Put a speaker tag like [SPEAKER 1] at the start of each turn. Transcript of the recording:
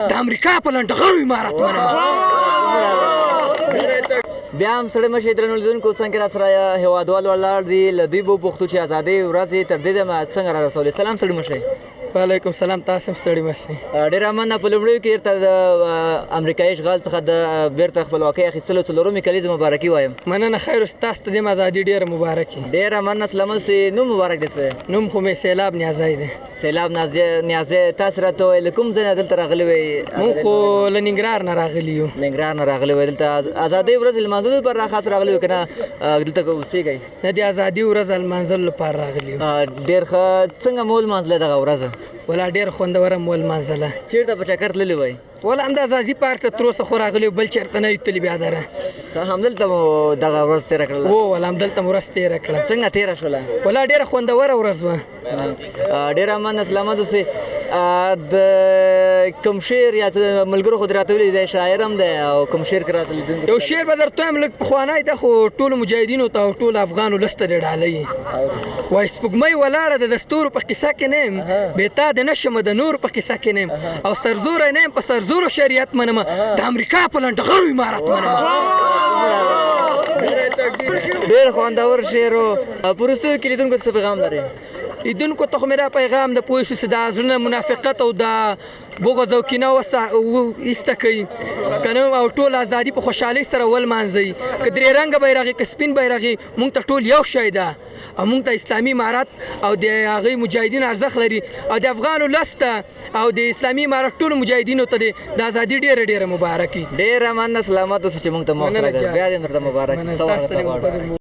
[SPEAKER 1] د امریکا په لنډغرو امارت منم.
[SPEAKER 2] بیا هم ستړي مشئ درنو لیدونکو څنګه راسره هېوادوال ولاړ دي له دوی به وپوښتو چې ازادۍ ورځې تر دې دمه څنګه را رسولې. سلام ستړي مشئ.
[SPEAKER 1] وعلیکم سلام، تاسو هم ستړي مشئ.
[SPEAKER 2] ډېره مننه. په لومړیو کې درته د امریکایي اشغال څخه د بېرته خپلواکۍ اخیستلو څلورمې کلیزې مبارکي وایم.
[SPEAKER 1] مننه، خیر اوس. تاسو ته د ازادي ډېره مبارکي.
[SPEAKER 2] ډېره مننه. سلامت سي. نوم مبارک دی څه؟
[SPEAKER 1] نوم خو مې سیلاب نیازی دی.
[SPEAKER 2] سیلاب نیازی. تاسو راته ووایئ له کوم ځای نه دلته راغلي وئ؟
[SPEAKER 1] مونږ خو له ننګرهار نه راغلي یو.
[SPEAKER 2] ننګرهار نه راغلي وئ. دلته ازادۍ ورځ لمانځلو لپاره راخاص راغلي وئ که نه دلته اوسېږئ؟
[SPEAKER 1] نه، د ازادي ورځ لمانځلو لپاره راغلي یو.
[SPEAKER 2] ډېر ښه. څنګه مو ولمانځله دغه ورځ؟
[SPEAKER 1] ولا ډېره خوندوره مو ولمانځله.
[SPEAKER 2] چېرته په چکر تللي وئ؟
[SPEAKER 1] ولا همدا ازادي پارک ته تر اوسه خو راغلي یو، بل چېرته نه یو تللي بیا دره.
[SPEAKER 2] همدلته مو دغه ورځ تېره کړله؟
[SPEAKER 1] هو، ولا همدلته مو ورځ تېره کړه.
[SPEAKER 2] څنګه تېره شوله؟
[SPEAKER 1] ولا ډېره خوندوره ورځ وه.
[SPEAKER 2] ډېره مننه. سلامت اوسئ. د کوم شعر یا ملګرو خو دې راته ویلي دی شاعر هم دی او کوم شعر کې راته لیدونکو
[SPEAKER 1] یو شعر به درته وایم لږ پخوانی ده، خو ټولو مجاهدینو ته او ټولو افغانو لسته د ډالۍ وایي سپوږمۍ ولاړه ده د ستورو په قصه کې نه یم، بې تا د نه شمه د نورو په قصه کې نه یم، او سرزوری نه یم په سرزورو شریعت منمه، د امریکا په لنډغرو امارت منمه.
[SPEAKER 2] ډېر خوندور شعر و. په وروستیو کې لیدونکو ته څه پیغام لرئ؟
[SPEAKER 1] لیدونکو ته خو مې دا پیغام د پوه شو چې د زړه منافقت او د بغض او کینه ایسته کوي که نه، او ټول ازادي په خوشحالۍ سره ولمانځئ. که درې رنګه بیرغ که سپین بیرغ مونږ ته ټول یو شی ده، او مونږ ته اسلامي امارت او د هغې مجاهدین ارزښت لري، او د افغانو لسته او د اسلامي امارت ټولو مجاهدینو ته د ازادي ډېره ډېره مبارکي.
[SPEAKER 2] ډېره مننه. سلامت اوسه چې مونږ ته موخه راکړه. بیا دې درته مبارک.